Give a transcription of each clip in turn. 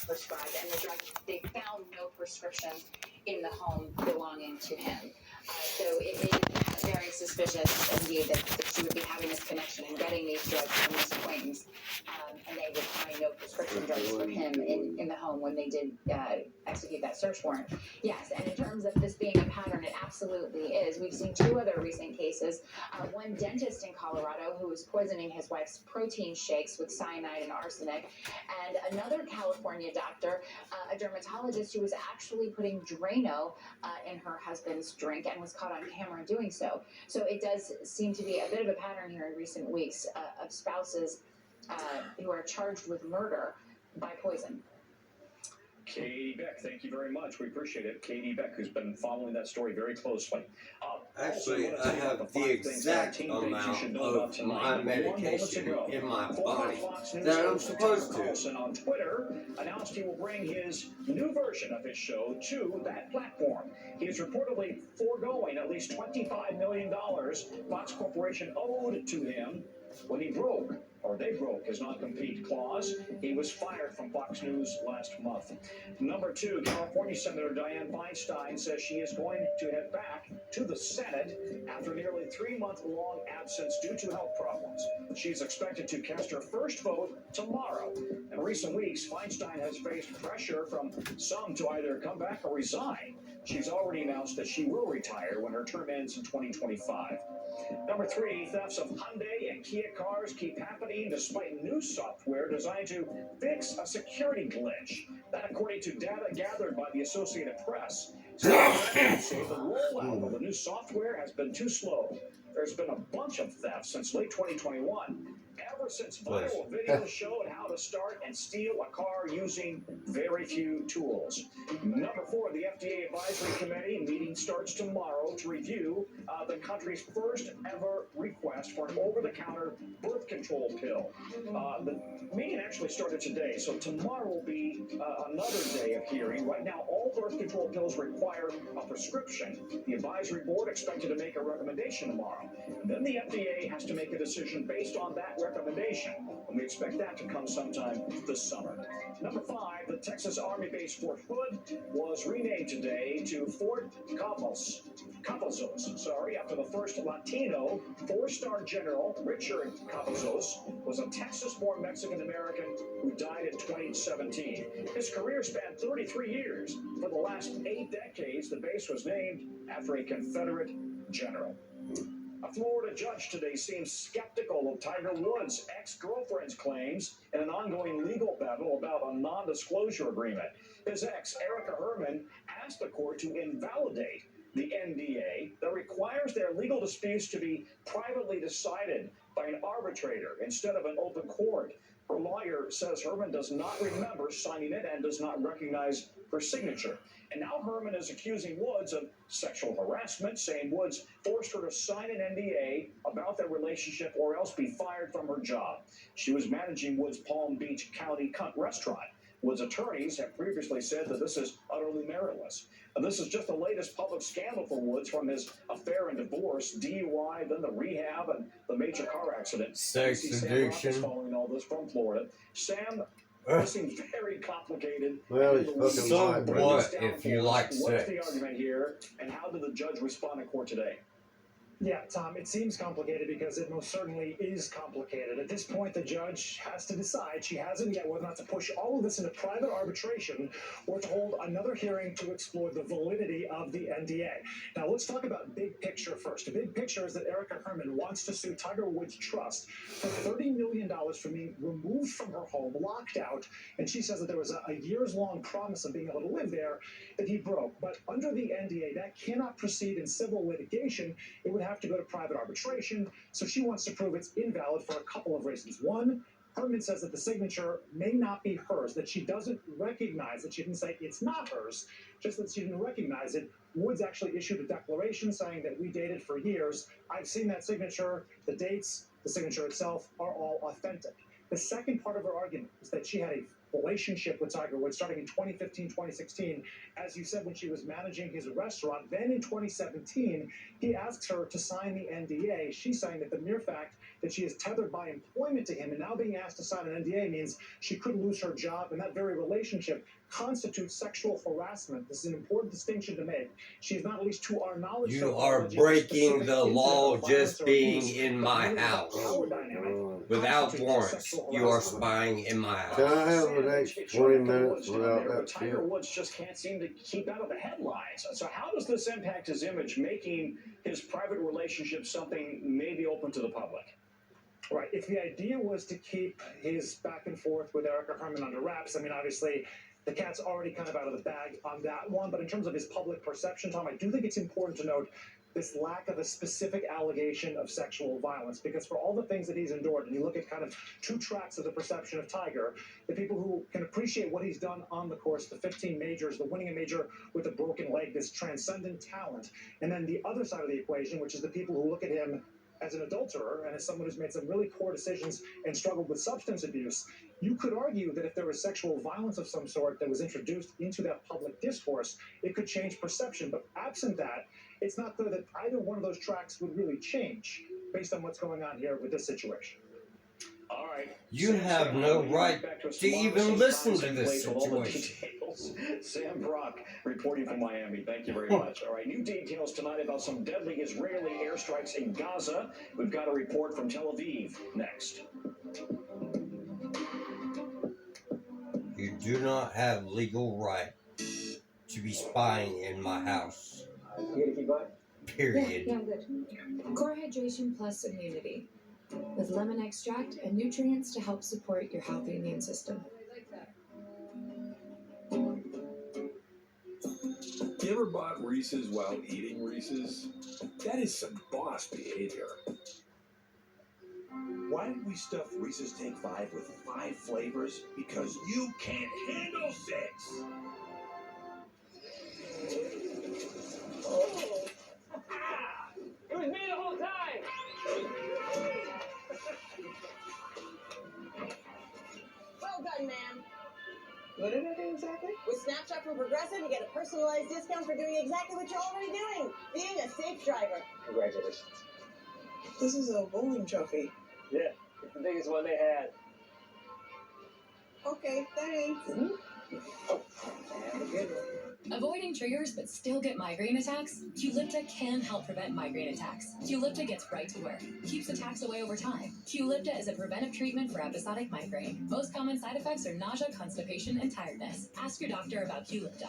prescribed, and the drug, they found no prescriptions in the home belonging to him. So it is very suspicious indeed that she would be having this connection and getting these drugs from this acquaintance, and they would find no prescription drugs for him in the home when they did execute that search warrant. Yes, and in terms of this being a pattern, it absolutely is. We've seen two other recent cases. One dentist in Colorado who was poisoning his wife's protein shakes with cyanide and arsenic, and another California doctor, a dermatologist who was actually putting Drano in her husband's drink and was caught on camera doing so. So it does seem to be a bit of a pattern here in recent weeks of spouses who are charged with murder by poison. Katie Beck, thank you very much. We appreciate it. Katie Beck, who's been following that story very closely. Actually, I have the exact amount of my medication in my body that I'm supposed to. On Twitter announced he will bring his new version of his show to that platform. He is reportedly foregoing at least $25 million Fox Corporation owed to him when he broke, or they broke, his non-compete clause. He was fired from Fox News last month. Number two, California Senator Dianne Feinstein says she is going to head back to the Senate after nearly 3-month-long absence due to health problems. She's expected to cast her first vote tomorrow. In recent weeks, Feinstein has faced pressure from some to either come back or resign. She's already announced that she will retire when her term ends in 2025. Number three, thefts of Hyundai and Kia cars keep happening despite new software designed to fix a security glitch. That according to data gathered by the Associated Press. Say the rollout of the new software has been too slow. There's been a bunch of thefts since late 2021. Ever since viral videos showed how to start and steal a car using very few tools. Number four, the FDA Advisory Committee meeting starts tomorrow to review the country's first ever request for an over-the-counter birth control pill. The meeting actually started today, so tomorrow will be another day of hearing. Right now, all birth control pills require a prescription. The advisory board expected to make a recommendation tomorrow. Then the FDA has to make a decision based on that recommendation, and we expect that to come sometime this summer. Number five, the Texas Army base Fort Hood was renamed today to Fort Cavazos, after the first Latino 4-star general, Richard Cavazos, was a Texas-born Mexican-American who died in 2017. His career spanned 33 years. For the last 8 decades, the base was named after a Confederate general. A Florida judge today seems skeptical of Tiger Woods' ex-girlfriend's claims in an ongoing legal battle about a non-disclosure agreement. His ex, Erica Herman, asked the court to invalidate the NDA that requires their legal disputes to be privately decided by an arbitrator instead of an open court. Her lawyer says Herman does not remember signing it and does not recognize her signature. And now Herman is accusing Woods of sexual harassment, saying Woods forced her to sign an NDA about their relationship or else be fired from her job. She was managing Woods' Palm Beach County restaurant. Woods' attorneys have previously said that this is utterly meritless. And this is just the latest public scandal for Woods, from his affair and divorce, DUI, then the rehab, and the major car accident. Sex addiction. Following all this from Florida. Sam, this seems very complicated. Well, so what if you like sex? What's the argument here, and how did the judge respond in court today? Yeah, Tom, it seems complicated because it most certainly is complicated. At this point, the judge has to decide. She hasn't yet whether or not to push all of this into private arbitration or to hold another hearing to explore the validity of the NDA. Now, let's talk about big picture first. The big picture is that Erica Herman wants to sue Tiger Woods Trust for $30 million for being removed from her home, locked out, and she says that there was a years-long promise of being able to live there that he broke. But under the NDA, that cannot proceed in civil litigation. It would have to go to private arbitration, so she wants to prove it's invalid for a couple of reasons. One, Herman says that the signature may not be hers, that she doesn't recognize it. She didn't say it's not hers, just that she didn't recognize it. Woods actually issued a declaration saying that we dated for years. I've seen that signature. The dates, the signature itself are all authentic. The second part of her argument is that she had a relationship with Tiger Woods starting in 2015, 2016. As you said, when she was managing his restaurant. Then in 2017, he asks her to sign the NDA. She's saying that the mere fact that she is tethered by employment to him and now being asked to sign an NDA means she could lose her job, and that very relationship constitutes sexual harassment. This is an important distinction to make. She is not, at least to our knowledge, You are breaking the law just being in my house. Without warrants, you are spying in my house. Can I have the next 20 minutes without that Tiger shit? Woods just can't seem to keep out of the headlines. So how does this impact his image, making his private relationship something maybe open to the public? Right. If the idea was to keep his back and forth with Erica Herman under wraps, I mean, obviously, the cat's already kind of out of the bag on that one. But in terms of his public perception, Tom, I do think it's important to note this lack of a specific allegation of sexual violence, because for all the things that he's endured, and you look at kind of two tracks of the perception of Tiger, the people who can appreciate what he's done on the course, the 15 majors, the winning a major with a broken leg, this transcendent talent, and then the other side of the equation, which is the people who look at him as an adulterer and as someone who's made some really poor decisions and struggled with substance abuse. You could argue that if there was sexual violence of some sort that was introduced into that public discourse, it could change perception. But absent that, it's not clear that either one of those tracks would really change based on what's going on here with this situation. All right. You have no right to even listen to this situation. Sam Brock reporting from Miami. Thank you very much. All right, new details tonight about some deadly Israeli airstrikes in Gaza. We've got a report from Tel Aviv next. You do not have legal right to be spying in my house. Period. Yeah, I'm good. Core Hydration Plus Immunity, with lemon extract and nutrients to help support your healthy immune system. You ever bought Reese's while eating Reese's? That is some boss behavior. Why did we stuff Reese's Take 5 with 5 flavors? Because you can't handle 6! Oh! It was me the whole time! Well done, ma'am. What did I do exactly? With Snapshot from Progressive, you get a personalized discount for doing exactly what you're already doing, being a safe driver. Congratulations. This is a bowling trophy. Yeah, it's the biggest one they had. Okay, thanks. Have a good one. Avoiding triggers but still get migraine attacks? Qulipta can help prevent migraine attacks. Qulipta gets right to work, keeps attacks away over time. Qulipta is a preventive treatment for episodic migraine. Most common side effects are nausea, constipation, and tiredness. Ask your doctor about Qulipta.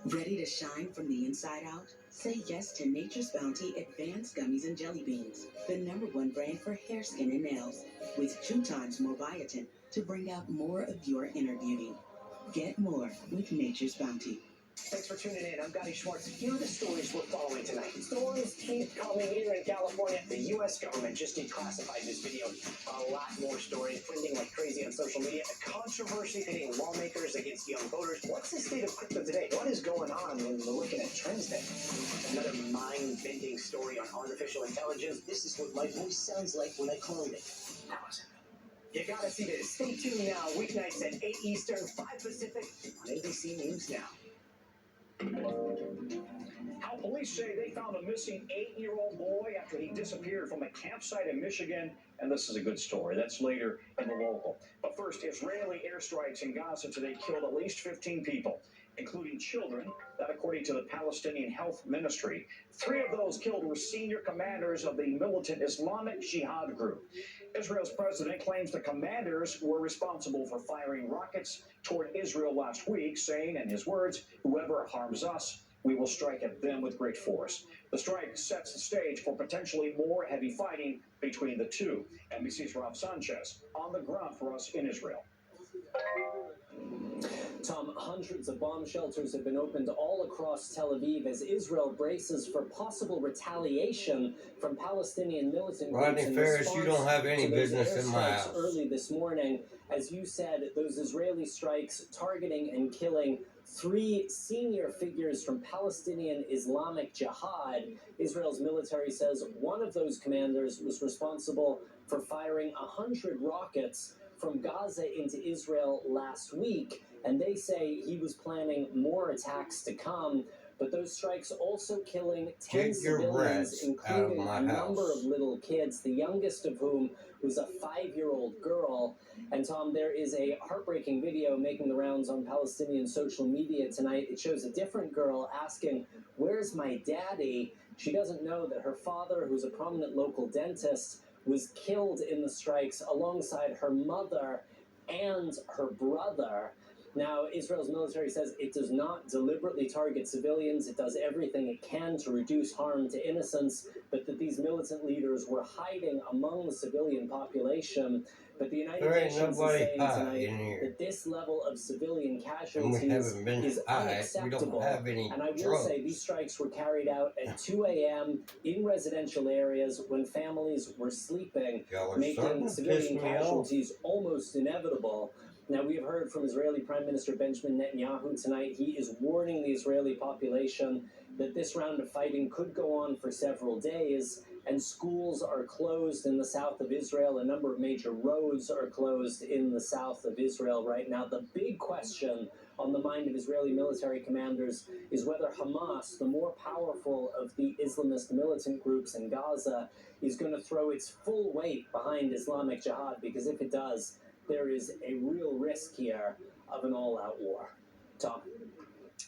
Ready to shine from the inside out? Say yes to Nature's Bounty Advanced Gummies and Jelly Beans, the #1 brand for hair, skin, and nails, with 2 times more biotin to bring out more of your inner beauty. Get more with Nature's Bounty. Thanks for tuning in. I'm Gotti Schwartz. Here are the stories we're following tonight. Stories keep coming here in California. The U.S. government just declassified this video. A lot more stories trending like crazy on social media. A controversy hitting lawmakers against young voters. What's the state of crypto today? What is going on when we're looking at trends there? Another mind-bending story on artificial intelligence. This is what my voice sounds like when I clone it. You gotta see this. Stay tuned now. Weeknights at 8 Eastern, 5 Pacific on NBC News Now. How police say they found a missing 8-year-old boy after he disappeared from a campsite in Michigan. And this is a good story. That's later in the local. But first, Israeli airstrikes in Gaza today killed at least 15 people, including children. That according to the Palestinian Health Ministry. 3 of those killed were senior commanders of the militant Islamic Jihad group. Israel's president claims the commanders were responsible for firing rockets toward Israel last week, saying, in his words, "Whoever harms us, we will strike at them with great force." The strike sets the stage for potentially more heavy fighting between the two. NBC's Rob Sanchez on the ground for us in Israel. Tom, hundreds of bomb shelters have been opened all across Tel Aviv as Israel braces for possible retaliation from Palestinian militant groups. Rodney Ferris, you don't have any business in my house. Early this morning, as you said, those Israeli strikes targeting and killing 3 senior figures from Palestinian Islamic Jihad. Israel's military says one of those commanders was responsible for firing 100 rockets from Gaza into Israel last week, and they say he was planning more attacks to come. But those strikes also killing 10 civilians, including a number of little kids, the youngest of whom was a 5-year-old girl. And Tom, there is a heartbreaking video making the rounds on Palestinian social media tonight. It shows a different girl asking, "Where's my daddy?" She doesn't know that her father, who's a prominent local dentist, was killed in the strikes alongside her mother and her brother. Now, Israel's military says it does not deliberately target civilians. It does everything it can to reduce harm to innocents, but that these militant leaders were hiding among the civilian population. But the United Nations is saying tonight that this level of civilian casualties is unacceptable. And I will say these strikes were carried out at 2 a.m. in residential areas when families were sleeping, making civilian casualties almost inevitable. Now, we have heard from Israeli Prime Minister Benjamin Netanyahu tonight. He is warning the Israeli population that this round of fighting could go on for several days, and schools are closed in the south of Israel. A number of major roads are closed in the south of Israel right now. The big question on the mind of Israeli military commanders is whether Hamas, the more powerful of the Islamist militant groups in Gaza, is going to throw its full weight behind Islamic Jihad, because if it does, there is a real risk here of an all-out war. Tom?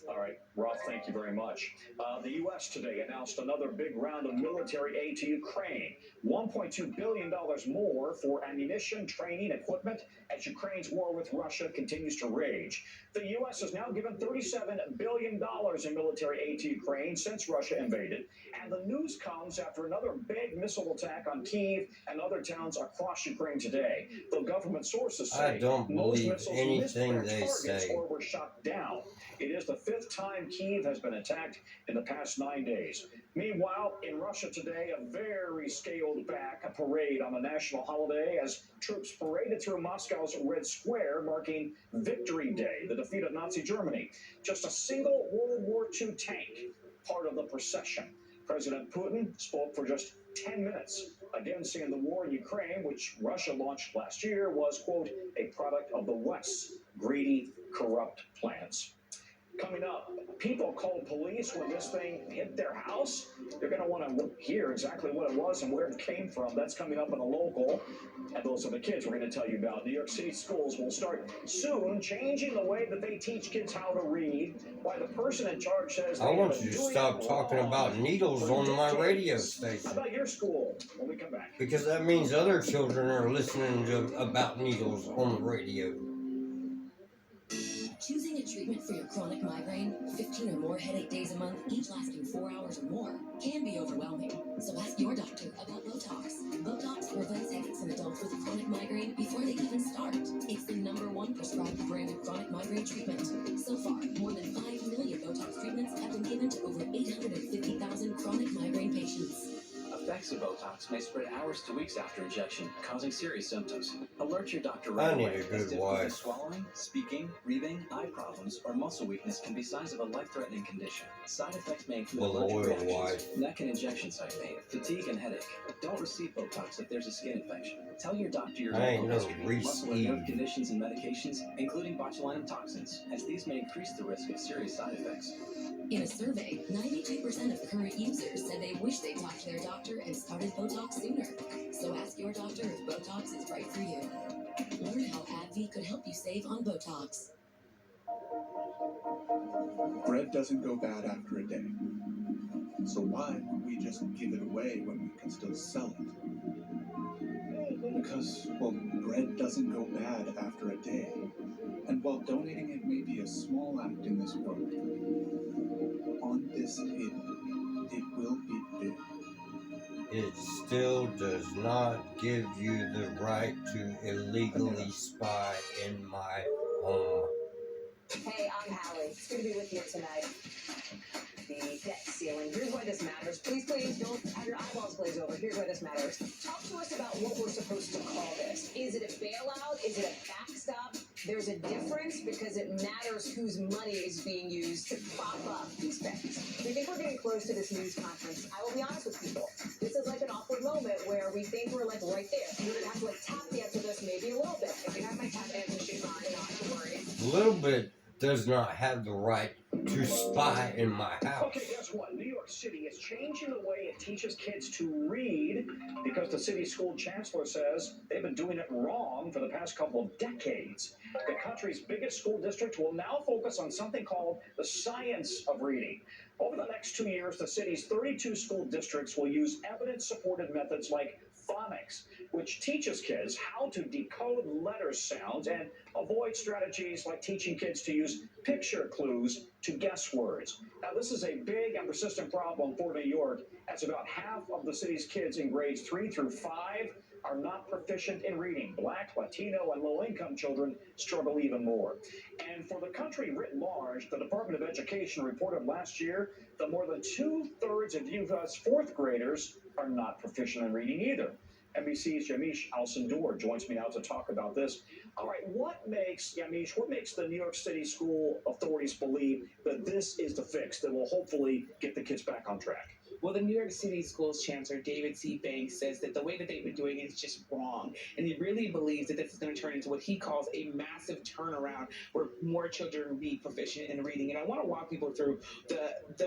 All right, Roth, thank you very much. The U.S. today announced another big round of military aid to Ukraine. $1.2 billion more for ammunition, training, equipment as Ukraine's war with Russia continues to rage. The U.S. has now given $37 billion in military aid to Ukraine since Russia invaded. And the news comes after another big missile attack on Kyiv and other towns across Ukraine today. The government sources say I don't believe anything they targets say. or were shot down. It is the 5th time Kyiv has been attacked in the past 9 days. Meanwhile, in Russia today, a very scaled-back parade on a national holiday as troops paraded through Moscow's Red Square, marking Victory Day, the defeat of Nazi Germany. Just a single World War II tank, part of the procession. President Putin spoke for just 10 minutes, again saying the war in Ukraine, which Russia launched last year, was, quote, a product of the West's greedy, corrupt plans. Coming up, people called police when this thing hit their house. They're going to want to hear exactly what it was and where it came from. That's coming up in a local. And those are the kids we're going to tell you about. New York City schools will start soon changing the way that they teach kids how to read. Why the person in charge says I want you to stop talking about needles on my radio station. How about your school when we come back? Because that means other children are listening about needles on the radio. Choosing a treatment for your chronic migraine, 15 or more headache days a month, each lasting 4 hours or more, can be overwhelming. So ask your doctor about Botox. Botox prevents headaches in adults with chronic migraine before they even start. It's the #1 prescribed branded chronic migraine treatment. So far, more than 5 million Botox treatments have been given to over 850,000 chronic migraine patients. Effects of Botox may spread hours to weeks after injection, causing serious symptoms. Alert your doctor I right need away. a good Difficulty wife. swallowing, speaking, breathing, eye problems, or muscle weakness can be signs of a life-threatening condition. Side effects may include Well, allergic oil reactions, wife. neck and injection site pain, fatigue, and headache. Don't receive Botox if there's a skin infection. Tell your doctor your I ain't medical no history, Reese muscle and nerve Eve. conditions and medications, including botulinum toxins, as these may increase the risk of serious side effects. In a survey, 92% of current users said they wish they talked to their doctor and started Botox sooner. So ask your doctor if Botox is right for you. Learn how AbbVie could help you save on Botox. Bread doesn't go bad after a day. So why would we just give it away when we can still sell it? Because, well, bread doesn't go bad after a day. And while donating it may be a small act in this world, on this table, it will be big. It still does not give you the right to illegally spy in my home. Hey, I'm Hallie. It's good to be with you tonight. The debt ceiling. Here's why this matters. Please, don't have your eyeballs glaze over. Here's why this matters. Talk to us about what we're supposed to call this. Is it a bailout? Is it a backstop? There's a difference because it matters whose money is being used to prop up these banks. We think we're getting close to this news conference. I will be honest with people. This is like an awkward moment where we think we're like right there. You're gonna have to like tap dance with us maybe a little bit. If you have my tap dancing shoes on, not to worry. Little bit does not have the right to spy in my house. Okay, guess what? New York City is changing the way it teaches kids to read because the city's school chancellor says they've been doing it wrong for the past couple of decades. The country's biggest school district will now focus on something called the science of reading. Over the next 2 years, the city's 32 school districts will use evidence-supported methods like phonics, which teaches kids how to decode letter sounds and avoid strategies like teaching kids to use picture clues to guess words. Now, this is a big and persistent problem for New York, as about half of the city's kids in grades 3 through 5 are not proficient in reading. Black, Latino, and low-income children struggle even more. And for the country writ large, the Department of Education reported last year that more than 2/3 of U.S. fourth graders are not proficient in reading either. NBC's Yamiche Alcindor joins me now to talk about this. All right, what makes the New York City school authorities believe that this is the fix that will hopefully get the kids back on track? Well, the New York City Schools Chancellor, David C. Banks, says that the way that they've been doing it is just wrong. And he really believes that this is going to turn into what he calls a massive turnaround where more children will be proficient in reading. And I want to walk people through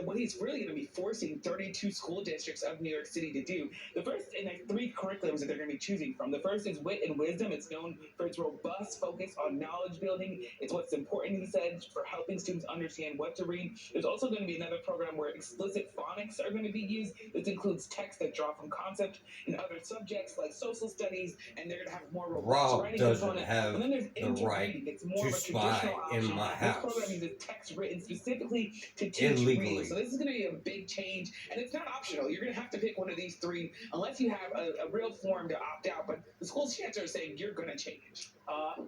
what he's really going to be forcing 32 school districts of New York City to do. The first, and there's 3 curriculums that they're going to be choosing from. The first is Wit and Wisdom. It's known for its robust focus on knowledge building. It's what's important, he said, for helping students understand what to read. There's also going to be another program where explicit phonics are going to be used. This includes texts that draw from concept in other subjects like social studies, and they're going to have more robust writing component. And then there's interreading. It's more of a traditional option. This program uses text written specifically to teach reading. So this is going to be a big change, and it's not optional. You're going to have to pick one of these 3 unless you have a real form to opt out. But the school chancellor is saying you're going to change.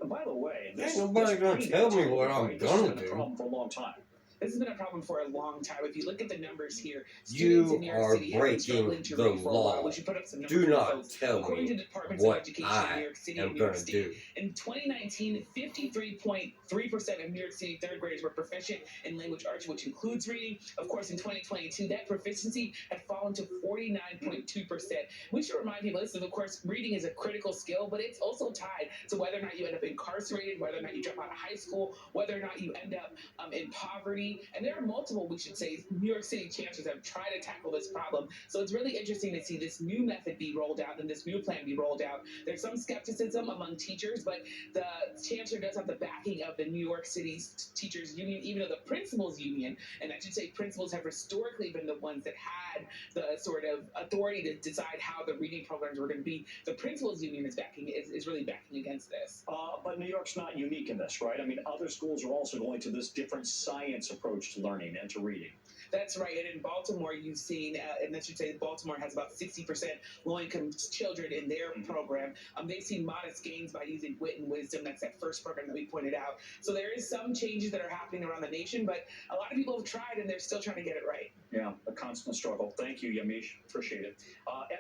By the way, ain't nobody going to tell me what I'm going to do. For a long time. This has been a problem for a long time. If you look at the numbers here, students in New York City have been struggling to read for a while. We should put up some numbers. Do not tell According to me Departments of what Education I in New York City am and New York going to State, do. in 2019, 53.3% of New York City third graders were proficient in language arts, which includes reading. Of course, in 2022, that proficiency had fallen to 49.2%. We should remind people, this is, of course, reading is a critical skill, but it's also tied to whether or not you end up incarcerated, whether or not you drop out of high school, whether or not you end up in poverty. And there are multiple, we should say, New York City chancellors have tried to tackle this problem. So it's really interesting to see this new method be rolled out and this new plan be rolled out. There's some skepticism among teachers, but the chancellor does have the backing of the New York City Teachers Union, even though the principals union, and I should say principals have historically been the ones that had the sort of authority to decide how the reading programs were going to be. The principals union is really backing against this. But New York's not unique in this, right? I mean, other schools are also going to this different science approach to learning and to reading. That's right. And in Baltimore, you've seen, and I should say Baltimore has about 60% low-income children in their program. They've seen modest gains by using Wit and Wisdom. That's that first program that we pointed out. So there is some changes that are happening around the nation, but a lot of people have tried, and they're still trying to get it right. Yeah, a constant struggle. Thank you, Yamiche. Appreciate it.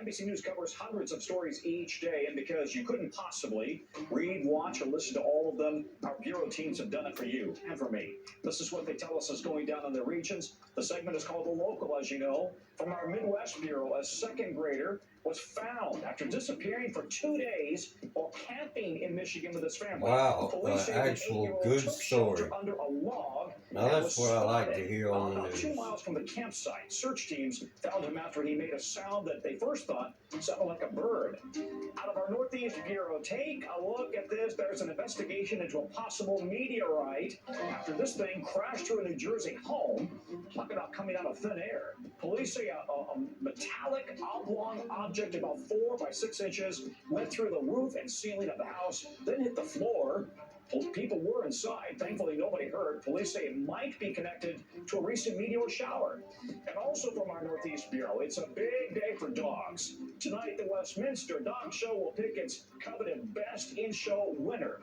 NBC News covers hundreds of stories each day, and because you couldn't possibly read, watch, or listen to all of them, our bureau teams have done it for you and for me. This is what they tell us is going down in their regions. The segment is called The Local, as you know. From our Midwest Bureau, a second grader was found after disappearing for 2 days while camping in Michigan with his family. Wow, Police say the actual 8-year-old good took story. shelter under a log. Now that's what I like to hear on the About news. 2 miles from the campsite, search teams found him after he made a sound that they first thought sounded like a bird. Out of our Northeast Bureau, take a look at this. There's an investigation into a possible meteorite after this thing crashed through a New Jersey home. Talk about coming out of thin air. Police say a metallic oblong object about 4 by 6 inches went through the roof and ceiling of the house, then hit the floor. People were inside. Thankfully, nobody hurt. Police say it might be connected to a recent meteor shower. And also from our Northeast Bureau, it's a big day for dogs. Tonight, the Westminster Dog Show will pick its coveted Best in Show winner.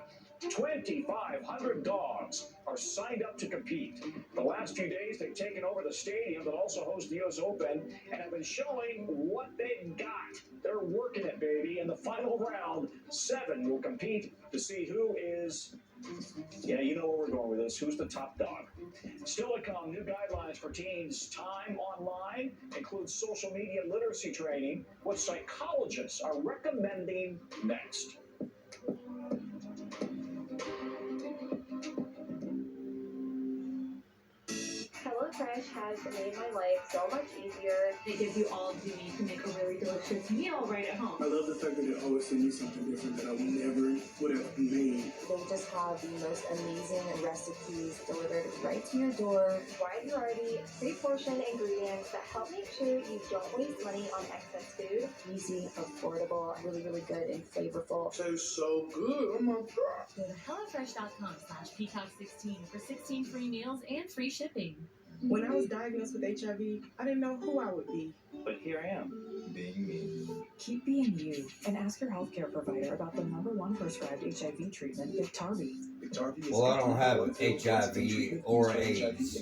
2,500 dogs are signed up to compete. The last few days, they've taken over the stadium that also hosts the U.S. Open and have been showing what they've got. They're working it, baby. In the final round, 7 will compete to see who is Yeah, you know where we're going with this. Who's the top dog? Still to come, new guidelines for teens' time online includes social media literacy training, what psychologists are recommending next. HelloFresh has made my life so much easier. It gives you all you need to make a really delicious meal right at home. I love the fact that they always send me something different that I never would have made. They just have the most amazing recipes delivered right to your door. Wide variety, pre-portioned ingredients that help make sure you don't waste money on excess food. Easy, affordable, really, really good and flavorful. Tastes so good. Oh my God. Go to HelloFresh.com/Peacock16 for 16 free meals and free shipping. When I was diagnosed with HIV, I didn't know who I would be. But here I am, being me. Keep being you and ask your healthcare provider about the #1 prescribed HIV treatment, Biktarvy. Well, I don't have HIV or AIDS,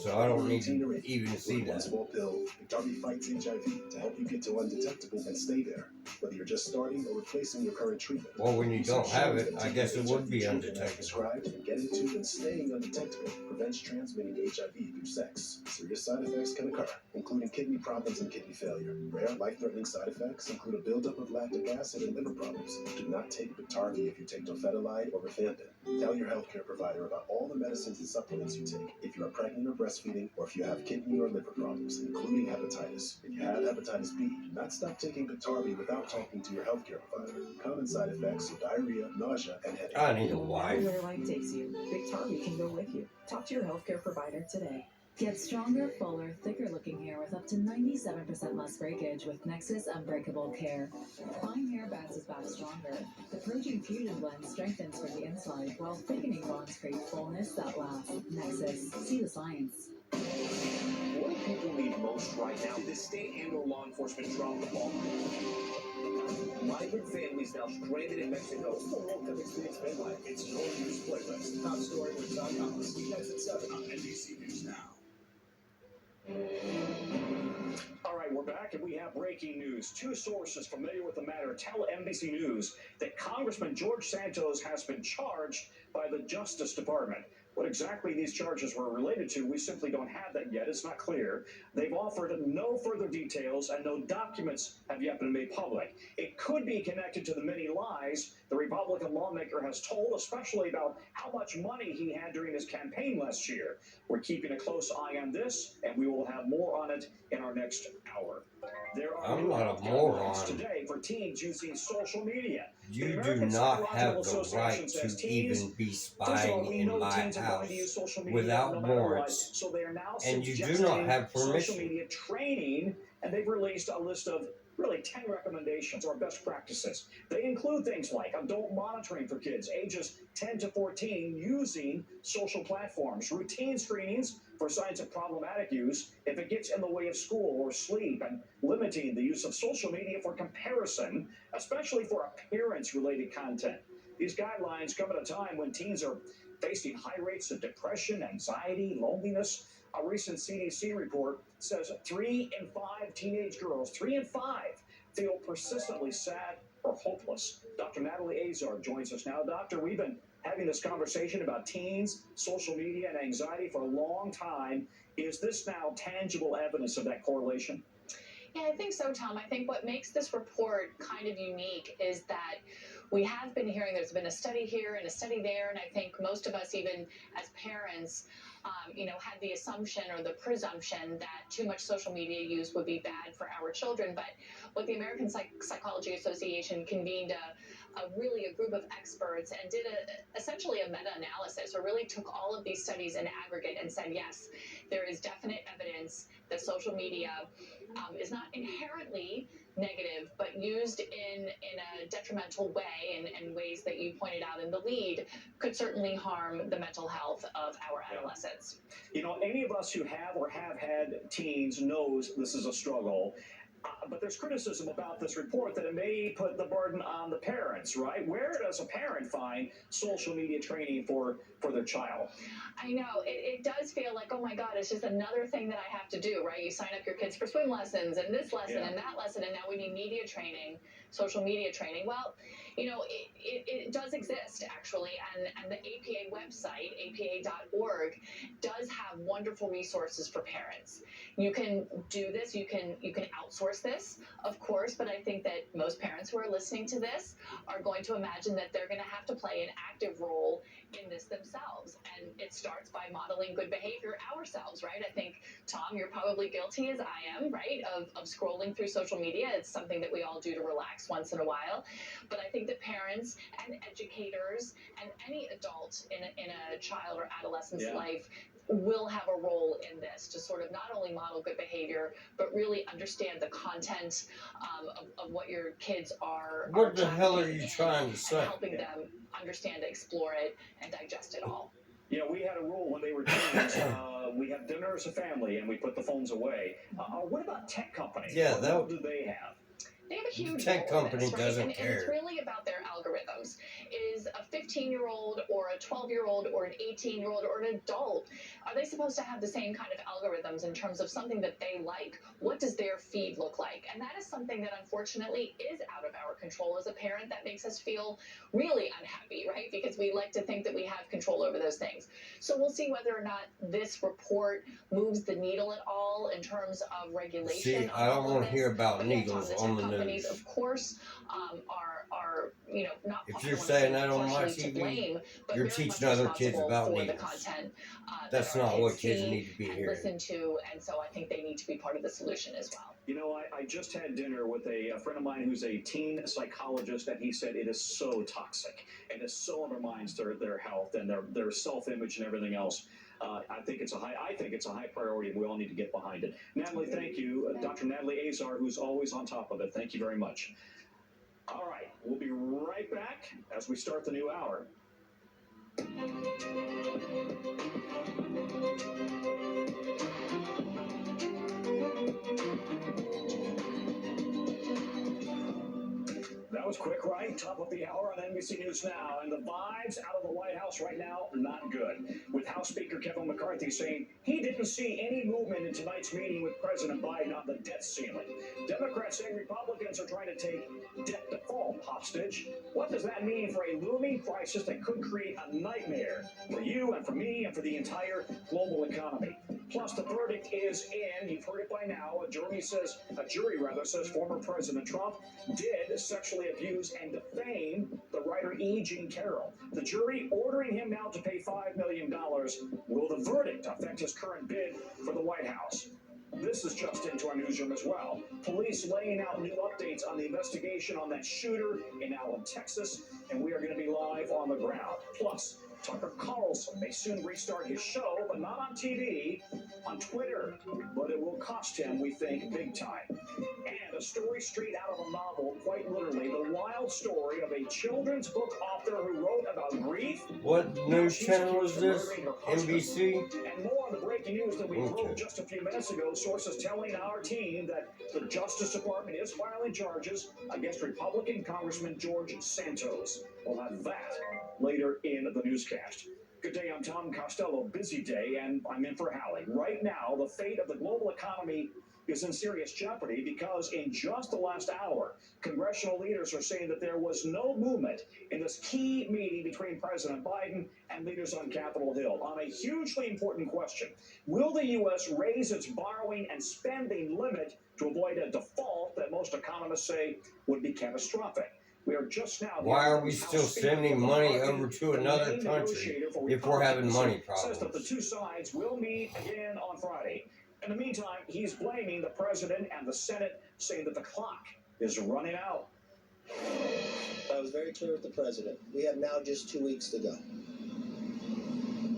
so I don't need to even see that. Small pill, Biktarvy fights HIV to help you get to undetectable and stay there, whether you're just starting or replacing your current treatment. Well, when you don't have it, I guess it would be undetectable. Prescribed and getting to and staying undetectable prevents transmitting HIV through sex. Serious side effects can occur, including kidney problems and kidney failure. Rare, life-threatening side effects include a buildup of lactic acid and liver problems. Do not take Biktarvy if you take dofetilide or rifampin. Tell your healthcare provider about all the medicines and supplements you take if you are pregnant or breastfeeding, or if you have kidney or liver problems, including hepatitis. If you have hepatitis B, do not stop taking Biktarvy without talking to your healthcare provider. Common side effects are diarrhea, nausea, and headache. I need a wife. Where life takes you, Biktarvy can go with you. Talk to your healthcare provider today. Get stronger, fuller, thicker-looking hair with up to 97% less breakage with Nexus Unbreakable Care. Fine hair bounces back stronger. The Protein Fusion Blend strengthens from the inside, while thickening bonds create fullness that lasts. Nexus. See the science. What do people need most right now? Did the state and/or law enforcement drop the ball? Migrant families now stranded in Mexico. What's the World Cup experience been like? It's your news playlist. Top story with John Collins. Weeknights at 7 on NBC News Now. All right, we're back, and we have breaking news. Two sources familiar with the matter tell NBC News that Congressman George Santos has been charged by the Justice Department. What exactly these charges were related to, we simply don't have that yet. It's not clear. They've offered no further details, and no documents have yet been made public. It could be connected to the many lies the Republican lawmaker has told, especially about how much money he had during his campaign last year. We're keeping a close eye on this, and we will have more on it in our next hour. There are I'm not a moron. today for teens using social media. You do not have the right to even be spying in my house without warrants, so they are now and you do not have social permission. media training, and they've released a list of really 10 recommendations or best practices. They include things like adult monitoring for kids ages 10 to 14 using social platforms, routine screenings for signs of problematic use if it gets in the way of school or sleep, and limiting the use of social media for comparison, especially for appearance-related content. These guidelines come at a time when teens are facing high rates of depression, anxiety, loneliness. A recent CDC report says 3 in 5 teenage girls, 3 in 5, feel persistently sad or hopeless. Dr. Natalie Azar joins us now. Doctor, we've been having this conversation about teens, social media, and anxiety for a long time. Is this now tangible evidence of that correlation? Yeah, I think so, Tom. I think what makes this report kind of unique is that we have been hearing there's been a study here and a study there, and I think most of us, even as parents, had the assumption or the presumption that too much social media use would be bad for our children. But what the American Psychology Association convened a group of experts and did essentially a meta-analysis, or really took all of these studies in aggregate and said, yes, there is definite evidence that social media is not inherently negative, but used in a detrimental way, and ways that you pointed out in the lead could certainly harm the mental health of our adolescents. Any of us who have or have had teens knows this is a struggle. But there's criticism about this report that it may put the burden on the parents, right? Where does a parent find social media training for their child? I know, it does feel like, oh my God, it's just another thing that I have to do, right? You sign up your kids for swim lessons and this lesson and that lesson, and now we need media training, social media training. Well, you know, it does exist, actually, and the APA website, apa.org, does have wonderful resources for parents. You can do this, you can outsource this, of course, but I think that most parents who are listening to this are going to imagine that they're going to have to play an active role in this themselves. And it starts by modeling good behavior ourselves, right? I think, Tom, you're probably guilty, as I am, right, of scrolling through social media. It's something that we all do to relax once in a while. But I think that parents and educators and any adult in a child or adolescent's life will have a role in this to sort of not only model good behavior, but really understand the content of what your kids are. What the hell are you trying to say? Helping them understand, explore it, and digest it all. You know, we had a rule when they were teens. We have dinner as a family, and we put the phones away. What about tech companies? Yeah, what role do they have? They have a huge tech role in company this, right? doesn't and care. it's really about their algorithms. Is a 15-year-old or a 12-year-old or an 18-year-old or an adult, are they supposed to have the same kind of algorithms in terms of something that they like? What does their feed look like? And that is something that unfortunately is out of our control as a parent. That makes us feel really unhappy, right? Because we like to think that we have control over those things. So we'll see whether or not this report moves the needle at all in terms of regulation. See, I don't want to hear about needles on the news. Companies, of course, are not. If you're saying that on my TV, you're teaching other kids about needles. Content, that's not what kids need to be hearing. Listen to, and so I think they need to be part of the solution as well. You know, I just had dinner with a friend of mine who's a teen psychologist, and he said it is so toxic, and it so undermines their health and their self-image and everything else. I think it's a high priority, and we all need to get behind it. Natalie, thank you. Dr. Natalie Azar, who's always on top of it. Thank you very much. All right, we'll be right back as we start the new hour. That was quick, right? Top of the hour on NBC News Now. And the vibes out of the White House right now, not good. With House Speaker Kevin McCarthy saying he didn't see any movement in tonight's meeting with President Biden on the debt ceiling. Democrats saying Republicans are trying to take debt default hostage. What does that mean for a looming crisis that could create a nightmare for you and for me and for the entire global economy? Plus, the verdict is in. You've heard it by now. A jury says former President Trump did sexually abuse and defame the writer E. Jean Carroll. The jury ordering him now to pay $5 million. Will the verdict affect his current bid for the White House? This is just into our newsroom as well. Police laying out new updates on the investigation on that shooter in Allen, Texas, and we are going to be live on the ground. Plus, Tucker Carlson may soon restart his show, but not on TV, on Twitter. But it will cost him, we think, big time. And a story straight out of a novel, quite literally, the wild story of a children's book author who wrote about grief. What news channel is this? NBC? And more on the breaking news that we broke just a few minutes ago. Sources telling our team that the Justice Department is filing charges against Republican Congressman George Santos. We'll have that later in the newscast. Good day, I'm Tom Costello. Busy day, and I'm in for Hallie. Right now, the fate of the global economy is in serious jeopardy because in just the last hour, congressional leaders are saying that there was no movement in this key meeting between President Biden and leaders on Capitol Hill on a hugely important question. Will the U.S. raise its borrowing and spending limit to avoid a default that most economists say would be catastrophic? We are just now. Why are we still sending money over to another country if we're having money problems? Says that the two sides will meet again on Friday. In the meantime, he's blaming the president and the Senate, saying that the clock is running out. I was very clear with the president. We have now just 2 weeks to go.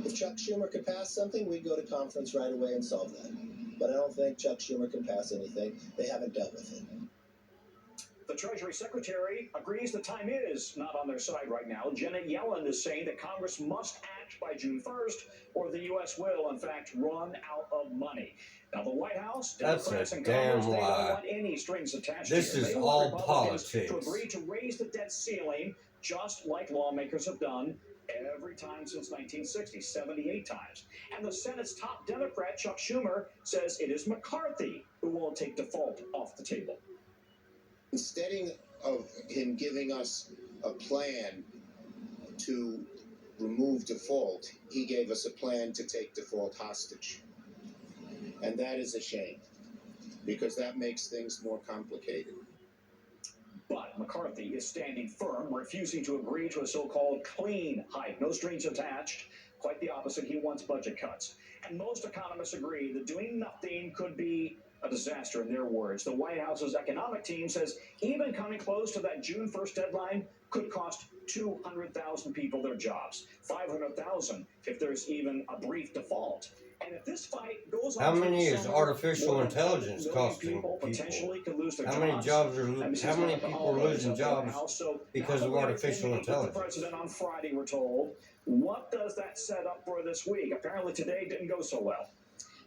If Chuck Schumer could pass something, we'd go to conference right away and solve that. But I don't think Chuck Schumer can pass anything. They haven't dealt with it. The Treasury Secretary agrees the time is not on their side right now. Janet Yellen is saying that Congress must act by June 1st, or the U.S. will, in fact, run out of money. Now, the White House, Democrats, and Congress, they don't want any strings attached This here. is They all want Republicans politics. to agree to raise the debt ceiling, just like lawmakers have done every time since 1960, 78 times. And the Senate's top Democrat, Chuck Schumer, says it is McCarthy who won't take default off the table. Instead of him giving us a plan to remove default, he gave us a plan to take default hostage. And that is a shame, because that makes things more complicated. But McCarthy is standing firm, refusing to agree to a so-called clean hike. No strings attached. Quite the opposite. He wants budget cuts. And most economists agree that doing nothing could be a disaster, in their words. The White House's economic team says even coming close to that June 1st deadline could cost 200,000 people their jobs, 500,000 if there's even a brief default. And if this fight goes on, how many is artificial intelligence costing people? How many jobs are? How many people are losing jobs because of artificial intelligence? The president on Friday, we're told. What does that set up for this week? Apparently today didn't go so well.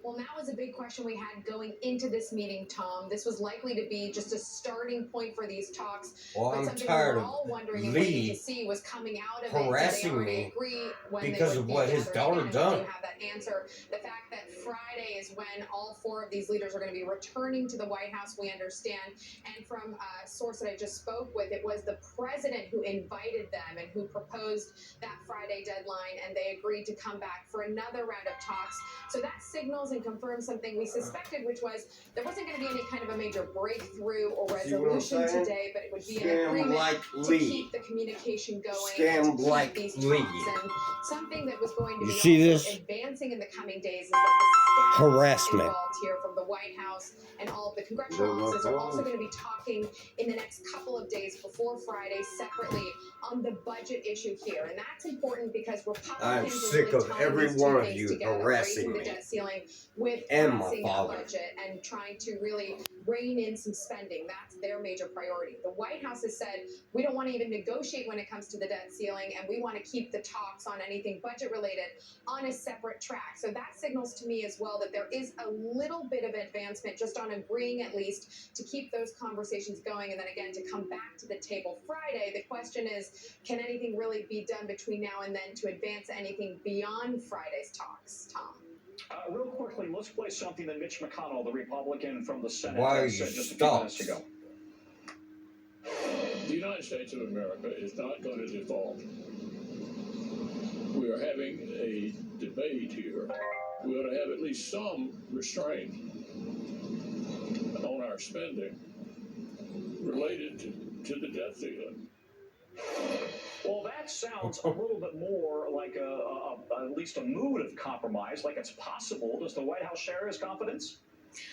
Well, that was a big question we had going into this meeting, Tom. This was likely to be just a starting point for these talks. Well, I'm tired of Lee was coming out of harassing me because of what his daughter done. You have that answer. The fact that Friday is when all four of these leaders are going to be returning to the White House, we understand. And from a source that I just spoke with, it was the president who invited them and who proposed that Friday deadline, and they agreed to come back for another round of talks. So that signals and confirms something we suspected, which was there wasn't going to be any kind of a major breakthrough or resolution today, but it would be an agreement to keep the communication going, to keep these talks. And something that was going to be advancing in the coming days is that the staff harassment involved here from the White House and all of the congressional offices are also going to be talking in the next couple of days before Friday separately on the budget issue here. And that's important because Republicans I'm sick of every one of you harassing the debt ceiling with and passing my a father budget and trying to really rein in some spending. That's their major priority. The White House has said we don't want to even negotiate when it comes to the debt ceiling, and we want to keep the talks on anything budget related on a separate track. So that signals to me as well that there is a little bit of advancement just on agreeing at least to keep those conversations going, and then again to come back to the table Friday. The question is, can anything really be done between now and then to advance anything beyond Friday's talks, Tom? Real quickly, let's play something that Mitch McConnell, the Republican from the Senate, said just a few minutes ago. The United States of America is not going to default. We are having a debate here. We ought to have at least some restraint on our spending related to the debt ceiling. Well, that sounds a little bit more like at least a mood of compromise, like it's possible. Does the White House share his confidence?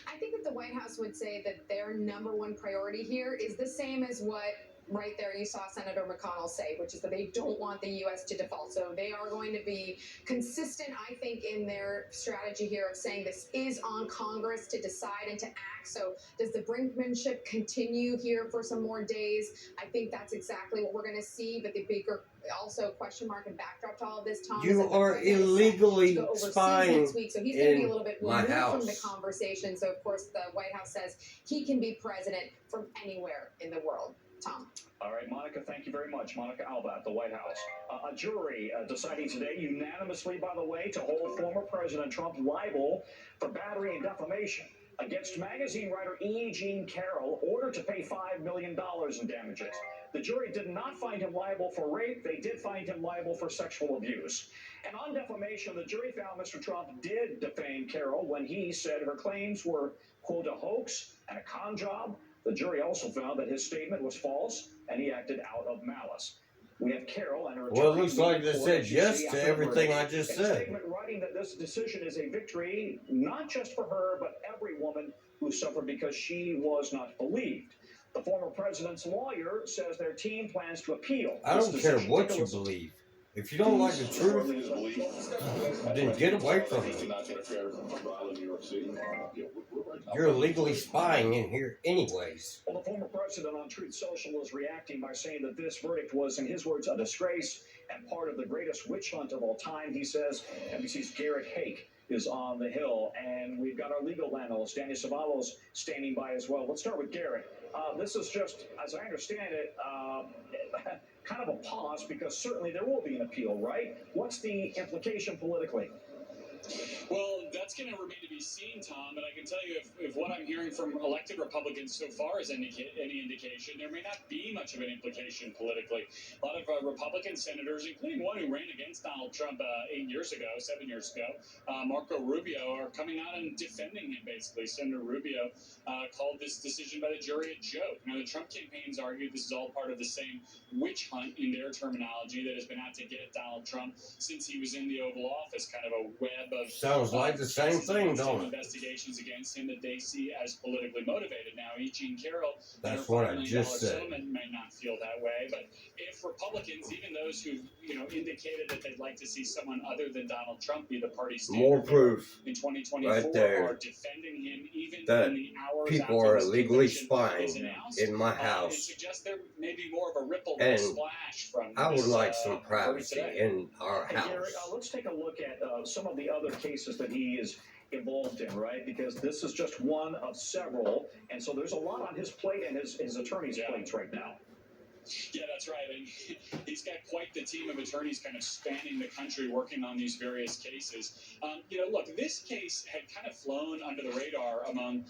I think that the White House would say that their number one priority here is the same as what right there you saw Senator McConnell say, which is that they don't want the U.S. to default. So they are going to be consistent, I think, in their strategy here of saying this is on Congress to decide and to act. So does the brinkmanship continue here for some more days? I think that's exactly what we're going to see. But the bigger also question mark and backdrop to all of this, Tom, you are illegally spying next week. So he's going to be a little bit removed house from the conversation. So of course the White House says he can be president from anywhere in the world. Tom. All right, Monica, thank you very much. Monica Alba at the White House. A jury deciding today unanimously, by the way, to hold former President Trump liable for battery and defamation against magazine writer E. Jean Carroll, ordered to pay $5 million in damages. The jury did not find him liable for rape. They did find him liable for sexual abuse. And on defamation, the jury found Mr. Trump did defame Carroll when he said her claims were, quote, a hoax and a con job. The jury also found that his statement was false and he acted out of malice. We have Carroll and her attorney. Well, it looks like they said yes to everything I just said. A statement writing that this decision is a victory, not just for her, but every woman who suffered because she was not believed. The former president's lawyer says their team plans to appeal. I don't care what you believe. If you don't like the truth, Then get away from me. You're illegally spying in here anyways. Well, the former president on Truth Social is reacting by saying that this verdict was, in his words, a disgrace and part of the greatest witch hunt of all time. He says NBC's Garrett Hake is on the Hill, and we've got our legal analyst, Danny Savalos, standing by as well. Let's start with Garrett. This is just, as I understand it, kind of a pause because certainly there will be an appeal, right? What's the implication politically? Well, that's going to remain to be seen, Tom, and I can tell you if what I'm hearing from elected Republicans so far is any indication, there may not be much of an implication politically. A lot of Republican senators, including one who ran against Donald Trump 7 years ago, Marco Rubio, are coming out and defending him, basically. Senator Rubio called this decision by the jury a joke. Now, the Trump campaign's argued this is all part of the same witch hunt, in their terminology, that has been out to get at Donald Trump since he was in the Oval Office, kind of a web of sounds like the same thing, don't it? Investigations against him that they see as politically motivated. Now, E. Jean Carroll, that's what I just said. Settlement may not feel that way, but if Republicans, even those who indicated that they'd like to see someone other than Donald Trump be the party's more proof in 2024 right there are defending him even that in the hours people after are his illegally conviction spying in my it house. suggests there may be more of a ripple And splash from I would this, like some privacy in our Hey, house. Gary, let's take a look at some of the other cases that he is involved in, right? Because this is just one of several, and so there's a lot on his plate and his attorney's plates right now. Yeah, that's right. And he's got quite the team of attorneys kind of spanning the country working on these various cases. Look, this case had kind of flown under the radar among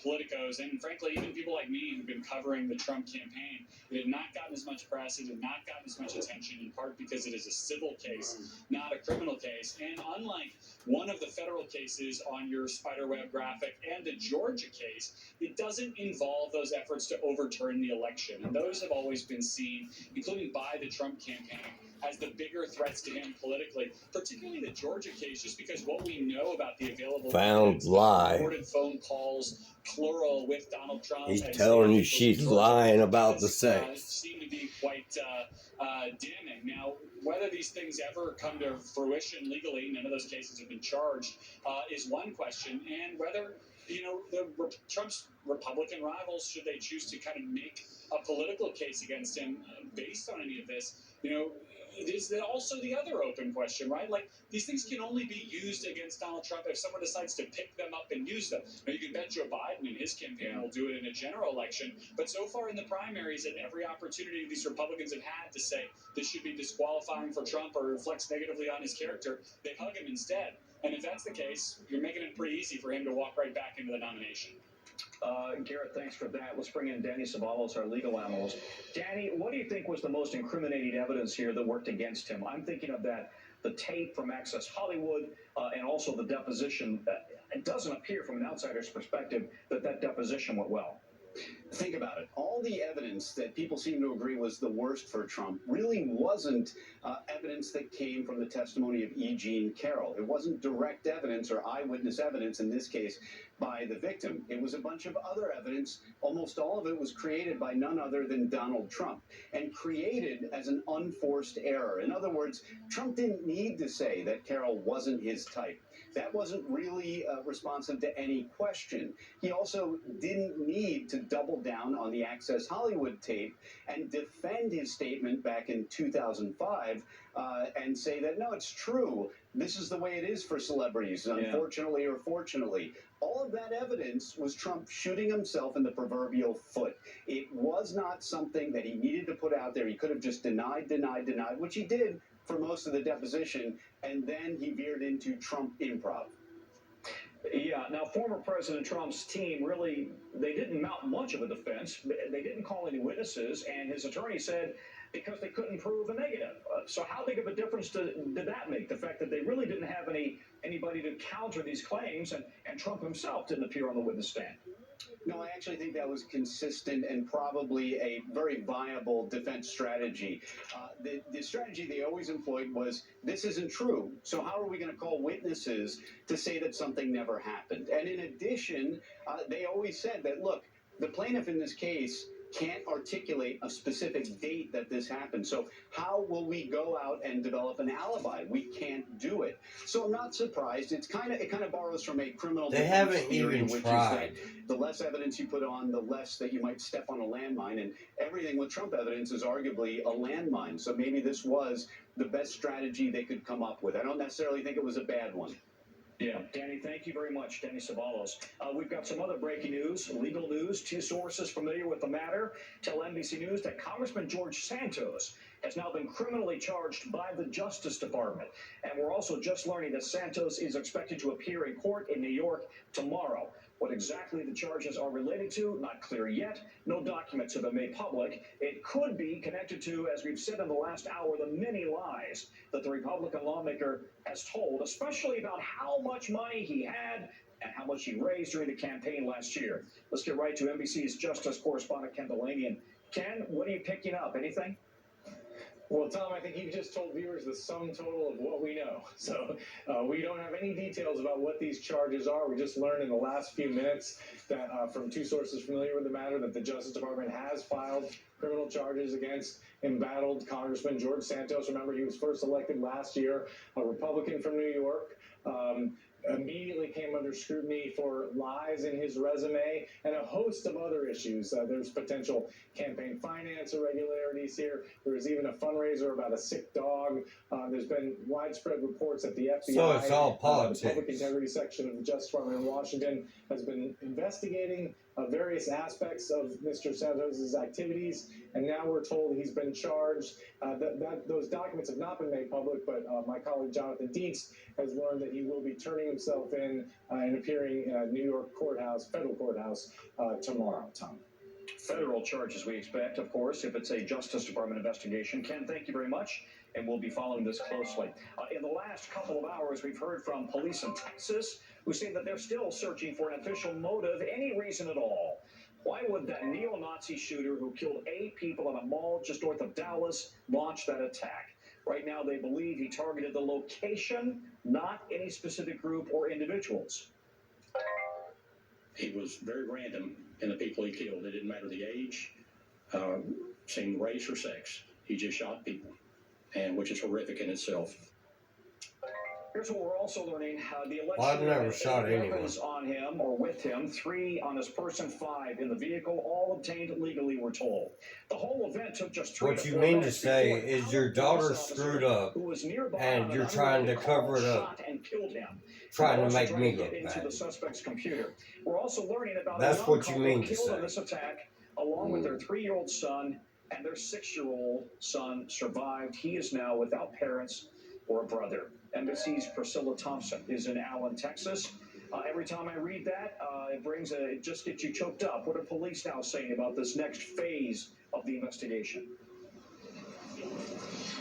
politicos and, frankly, even people like me who've been covering the Trump campaign. It had not gotten as much press. It had not gotten as much attention, in part because it is a civil case, not a criminal case. And unlike one of the federal cases on your spiderweb graphic and the Georgia case, it doesn't involve those efforts to overturn the election. And those have always been seen, including by the Trump campaign, as the bigger threats to him politically, particularly the Georgia case, just because what we know about the available recorded phone calls, plural, with Donald Trump. He's telling you she's lying about the sex. Seem to be quite damning. Now, whether these things ever come to fruition legally, none of those cases have been charged, is one question, and whether Trump's Republican rivals, should they choose to kind of make a political case against him based on any of this, is also the other open question, right? Like, these things can only be used against Donald Trump if someone decides to pick them up and use them. Now, you can bet Joe Biden and his campaign will do it in a general election, but so far in the primaries, at every opportunity these Republicans have had to say this should be disqualifying for Trump or reflects negatively on his character, they hug him instead. And if that's the case, you're making it pretty easy for him to walk right back into the nomination. Garrett, thanks for that. Let's bring in Danny Savalos, our legal analyst. Danny, what do you think was the most incriminating evidence here that worked against him? I'm thinking of the tape from Access Hollywood, and also the deposition. It doesn't appear from an outsider's perspective that deposition went well. Think about it. All the evidence that people seem to agree was the worst for Trump really wasn't evidence that came from the testimony of E. Jean Carroll. It wasn't direct evidence or eyewitness evidence, in this case, by the victim. It was a bunch of other evidence. Almost all of it was created by none other than Donald Trump, and created as an unforced error. In other words, Trump didn't need to say that Carroll wasn't his type. That wasn't really responsive to any question. He also didn't need to double down on the Access Hollywood tape and defend his statement back in 2005 and say that, no, it's true. This is the way it is for celebrities, unfortunately or fortunately. All of that evidence was Trump shooting himself in the proverbial foot. It was not something that he needed to put out there. He could have just denied, which he did for most of the deposition, and then he veered into Trump improv. Yeah, now former President Trump's team really, they didn't mount much of a defense. They didn't call any witnesses, and his attorney said because they couldn't prove a negative. So how big of a difference did that make, the fact that they really didn't have anybody to counter these claims, and Trump himself didn't appear on the witness stand? No, I actually think that was consistent and probably a very viable defense strategy. The strategy they always employed was, this isn't true, so how are we going to call witnesses to say that something never happened? And in addition, they always said that, look, the plaintiff in this case can't articulate a specific date that this happened. So how will we go out and develop an alibi? We can't do it. So I'm not surprised. It kind of borrows from a criminal They defense haven't theory, even which tried. is that the less evidence you put on, the less that you might step on a landmine. And everything with Trump evidence is arguably a landmine. So maybe this was the best strategy they could come up with. I don't necessarily think it was a bad one. Yeah, Danny, thank you very much, Danny Savalos. We've got some other breaking news, legal news. Two sources familiar with the matter tell NBC News that Congressman George Santos has now been criminally charged by the Justice Department. And we're also just learning that Santos is expected to appear in court in New York tomorrow. What exactly the charges are related to, not clear yet. No documents have been made public. It could be connected to, as we've said in the last hour, the many lies that the Republican lawmaker has told, especially about how much money he had and how much he raised during the campaign last year. Let's get right to NBC's Justice correspondent Ken Delaney. Ken, what are you picking up? Anything? Well, Tom, I think you've just told viewers the sum total of what we know. So we don't have any details about what these charges are. We just learned in the last few minutes that from two sources familiar with the matter that the Justice Department has filed criminal charges against embattled Congressman George Santos. Remember, he was first elected last year, a Republican from New York. Immediately came under scrutiny for lies in his resume and a host of other issues. There's potential campaign finance irregularities here. There was even a fundraiser about a sick dog. There's been widespread reports that the FBI, So it's all politics. the Public Integrity Section of the Justice Department in Washington, has been investigating various aspects of Mr. Santos' activities, and now we're told he's been charged. Those documents have not been made public, but my colleague Jonathan Dietz has learned that he will be turning himself in and appearing in a New York courthouse, federal courthouse, tomorrow, Tom. Federal charges, we expect, of course, if it's a Justice Department investigation. Ken, thank you very much, and we'll be following this closely. In the last couple of hours, we've heard from police in Texas who say that they're still searching for an official motive, any reason at all. Why would that neo-Nazi shooter who killed 8 people in a mall just north of Dallas launch that attack? Right now, they believe he targeted the location, not any specific group or individuals. He was very random in the people he killed. It didn't matter the age, same race or sex. He just shot people, and which is horrific in itself. Here's what we're also learning. The alleged I've never had shot 8 anyone. weapons on him or with him, 3 on his person, 5 in the vehicle, all obtained legally, we're told. The whole event took just 3 What to you 4 mean to minutes say before is your daughter screwed up who was nearby and on you're an trying to unrelated cover call, it up. shot and killed him. Trying to Also make me trying look into bad. the suspect's computer. We're also learning about That's a young what you couple mean to killed in say. this attack, along with their 3-year-old son and their 6-year-old son survived. He is now without parents or a brother. NBC's Priscilla Thompson is in Allen, Texas. Every time I read that, it just gets you choked up. What are police now saying about this next phase of the investigation?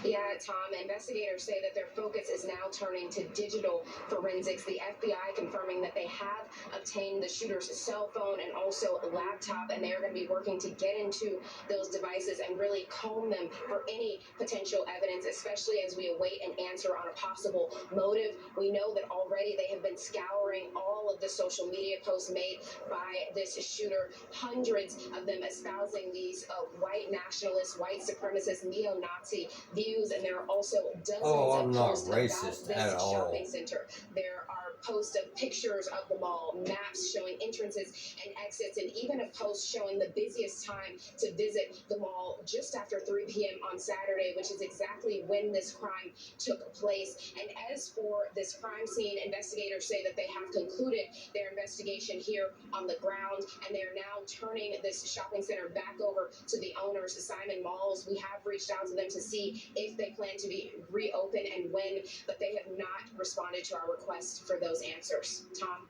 Yeah, Tom, investigators say that their focus is now turning to digital forensics. The FBI confirming that they have obtained the shooter's cell phone and also a laptop, and they are going to be working to get into those devices and really comb them for any potential evidence, especially as we await an answer on a possible motive. We know that already they have been scouring all of the social media posts made by this shooter, hundreds of them espousing these white nationalist, white supremacist, neo-Nazi views, and there are also dozens I'm of not posts racist about at this all. shopping center. There are posts of pictures of the mall, maps showing entrances and exits, and even a post showing the busiest time to visit the mall just after 3 p.m. on Saturday, which is exactly when this crime took place. And as for this crime scene, investigators say that they have concluded their investigation here on the ground, and they are now turning this shopping center back over to the owners, Simon Malls. We have reached out to them to see if they plan to be reopened and when, but they have not responded to our request for those answers. Tom?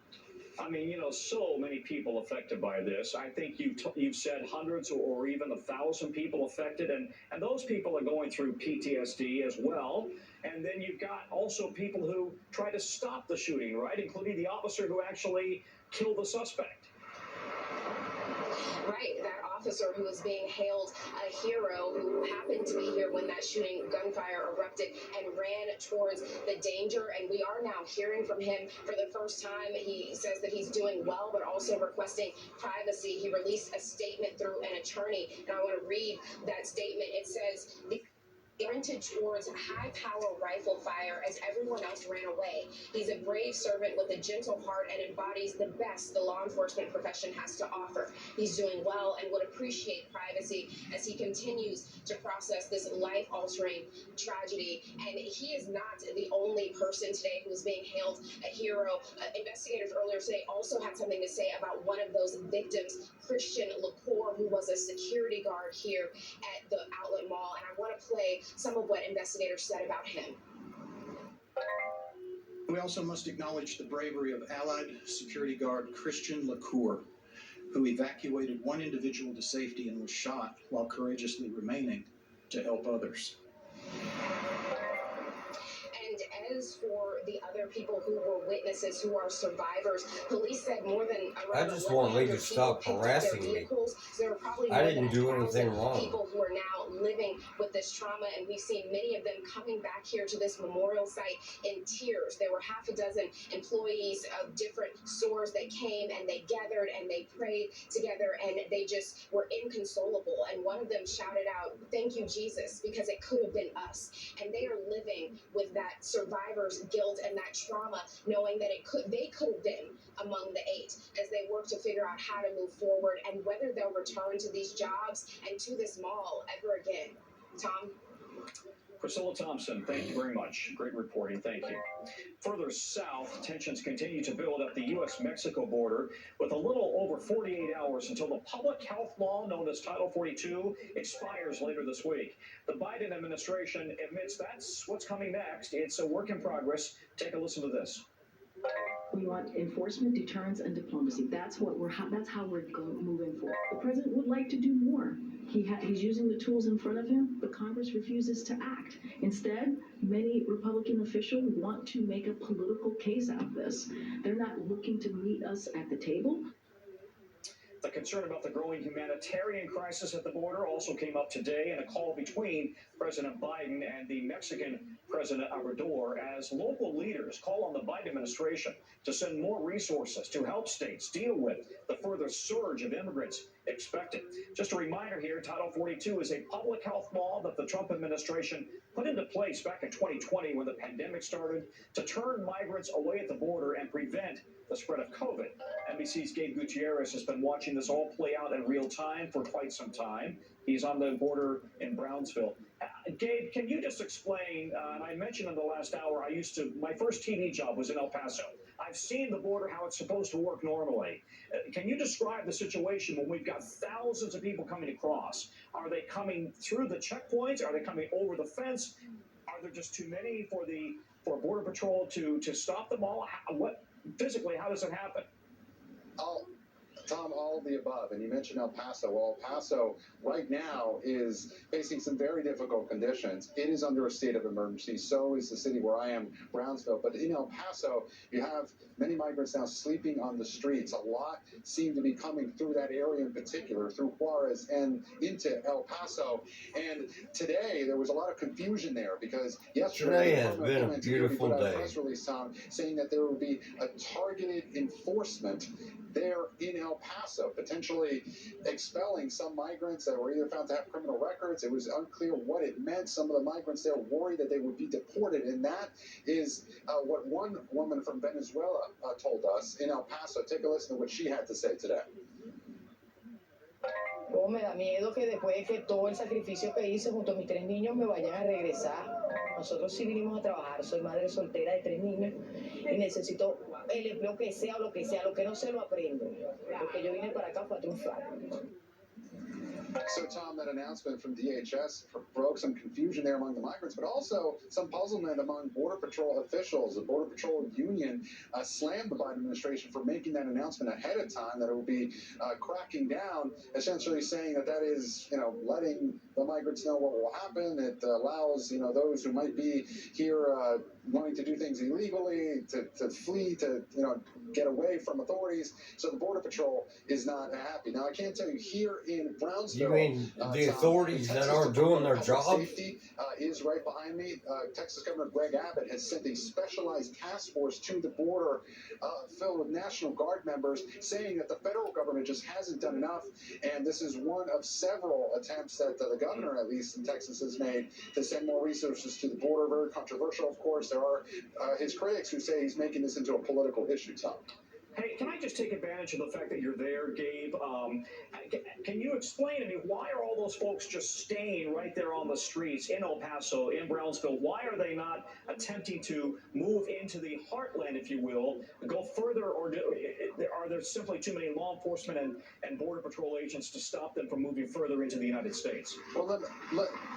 I mean, so many people affected by this. I think you've said hundreds or even 1,000 people affected, and those people are going through PTSD as well. And then you've got also people who try to stop the shooting, right, including the officer who actually killed the suspect. Right, that officer who is being hailed a hero, who happened to be here when that shooting gunfire erupted and ran towards the danger. And we are now hearing from him for the first time. He says that he's doing well, but also requesting privacy. He released a statement through an attorney, and I want to read that statement. It says, oriented towards high-power rifle fire as everyone else ran away. He's a brave servant with a gentle heart and embodies the best the law enforcement profession has to offer. He's doing well and would appreciate privacy as he continues to process this life-altering tragedy. And he is not the only person today who is being hailed a hero. Investigators earlier today also had something to say about one of those victims, Christian LaCour, who was a security guard here at the Outlet Mall. And I want to play some of what investigators said about him. We also must acknowledge the bravery of Allied security guard Christian LaCour, who evacuated one individual to safety and was shot while courageously remaining to help others. And as for the other people who were witnesses, who are survivors, police said more than I just want Lee to stop harassing me. So there were probably I more didn't than do 1,000 anything wrong. people who are now living with this trauma, and we've seen many of them coming back here to this memorial site in tears. There were half a dozen employees of different stores that came and they gathered and they prayed together, and they just were inconsolable. And one of them shouted out, "Thank you, Jesus," because it could have been us. And they are living with that survivor's guilt and that trauma, knowing that they could have been among the 8 as they work to figure out how to move forward and whether they'll return to these jobs and to this mall ever again. Tom? Priscilla Thompson, thank you very much. Great reporting, thank you. Further south, tensions continue to build at the U.S.-Mexico border with a little over 48 hours until the public health law known as Title 42 expires later this week. The Biden administration admits that's what's coming next. It's a work in progress. Take a listen to this. We want enforcement, deterrence, and diplomacy. That's how we're moving forward. The president would like to do more. He's using the tools in front of him, but Congress refuses to act. Instead, many Republican officials want to make a political case out of this. They're not looking to meet us at the table. The concern about the growing humanitarian crisis at the border also came up today in a call between President Biden and the Mexican President Obrador as local leaders call on the Biden administration to send more resources to help states deal with the further surge of immigrants expected. Just a reminder here, Title 42 is a public health law that the Trump administration put into place back in 2020 when the pandemic started to turn migrants away at the border and prevent the spread of COVID. NBC's Gabe Gutierrez has been watching this all play out in real time for quite some time. He's on the border in Brownsville. Gabe, can you just explain, and I mentioned in the last hour, my first TV job was in El Paso. I've seen the border, how it's supposed to work normally. Can you describe the situation when we've got thousands of people coming across? Are they coming through the checkpoints? Are they coming over the fence? Are there just too many for Border Patrol to stop them all? Physically, how does it happen? Tom, all of the above. And you mentioned El Paso. Well, El Paso right now is facing some very difficult conditions. It is under a state of emergency. So is the city where I am, Brownsville. But in El Paso, you have many migrants now sleeping on the streets. A lot seem to be coming through that area in particular, through Juarez and into El Paso. And today, there was a lot of confusion there because yesterday, Today has been a beautiful put out a day. press release, Tom, saying that there will be a targeted enforcement there in El Paso, potentially expelling some migrants that were either found to have criminal records. It was unclear what it meant. Some of the migrants there worried that they would be deported, and that is what one woman from Venezuela told us in El Paso. Take a listen to what she had to say today. Luego me da miedo que después de que todo el sacrificio que hice junto a mis 3 niños me vayan a regresar. Nosotros sí vinimos a trabajar. Soy madre soltera de 3 niños y necesito el empleo que sea o lo que sea. Lo que no sé lo aprendo. Porque yo vine para acá para triunfar. So, Tom, that announcement from DHS broke some confusion there among the migrants, but also some puzzlement among Border Patrol officials. The Border Patrol Union slammed the Biden administration for making that announcement ahead of time, that it will be cracking down, essentially saying that is, letting the migrants know what will happen. It allows, those who might be here wanting to do things illegally, to flee, to get away from authorities. So the Border Patrol is not happy. Now, I can tell you here in Brownsville, You mean the authorities that aren't doing their job? Safety is right behind me. Texas Governor Greg Abbott has sent a specialized task force to the border filled with National Guard members, saying that the federal government just hasn't done enough. And this is one of several attempts that the governor, at least in Texas, has made to send more resources to the border. Very controversial, of course. There are his critics who say he's making this into a political issue, Tom. Hey, can I just take advantage of the fact that you're there, Gabe? Can you explain to me, why are all those folks just staying right there on the streets in El Paso, in Brownsville? Why are they not attempting to move into the heartland, if you will, go further, or are there simply too many law enforcement and Border Patrol agents to stop them from moving further into the United States? Well,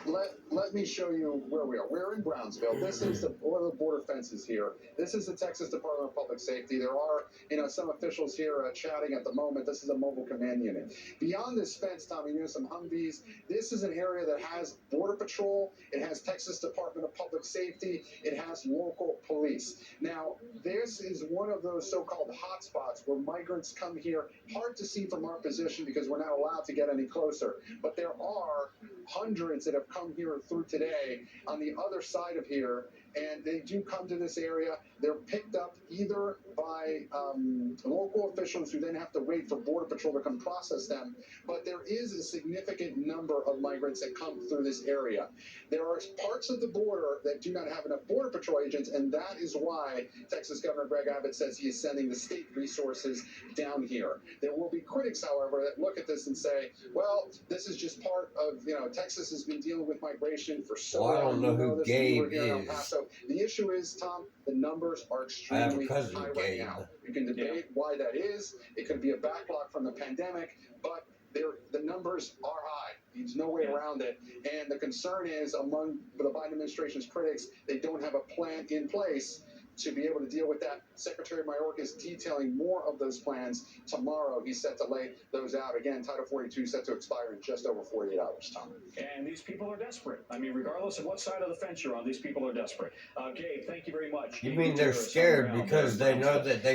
let me show you where we are. We're in Brownsville. This is one of the border fences here. This is the Texas Department of Public Safety. There are, some officials here chatting at the moment. This is a mobile command unit. Beyond this fence, Tommy, some Humvees. This is an area that has Border Patrol. It has Texas Department of Public Safety. It has local police. Now, this is one of those so-called hotspots where migrants come here. Hard to see from our position because we're not allowed to get any closer. But there are hundreds that have come here through today on the other side of here, and they do come to this area. They're picked up either by local officials who then have to wait for Border Patrol to come process them, but there is a significant number of migrants that come through this area. There are parts of the border that do not have enough Border Patrol agents, and that is why Texas Governor Greg Abbott says he is sending the state resources down here. There will be critics, however, that look at this and say, well, this is just part of, Texas has been dealing with migration for so long. I don't know who Gabe is. The issue is, Tom, the numbers are extremely high right now. You can debate why that is. It could be a backlog from the pandemic, but the numbers are high. There's no way around it. And the concern is among the Biden administration's critics, they don't have a plan in place to be able to deal with that. Secretary Mayorkas is detailing more of those plans tomorrow. He's set to lay those out. Again, Title 42 set to expire in just over 48 hours, Tom. And these people are desperate. I mean, regardless of what side of the fence you're on, these people are desperate. Gabe, thank you very much. You mean they're scared because they know that they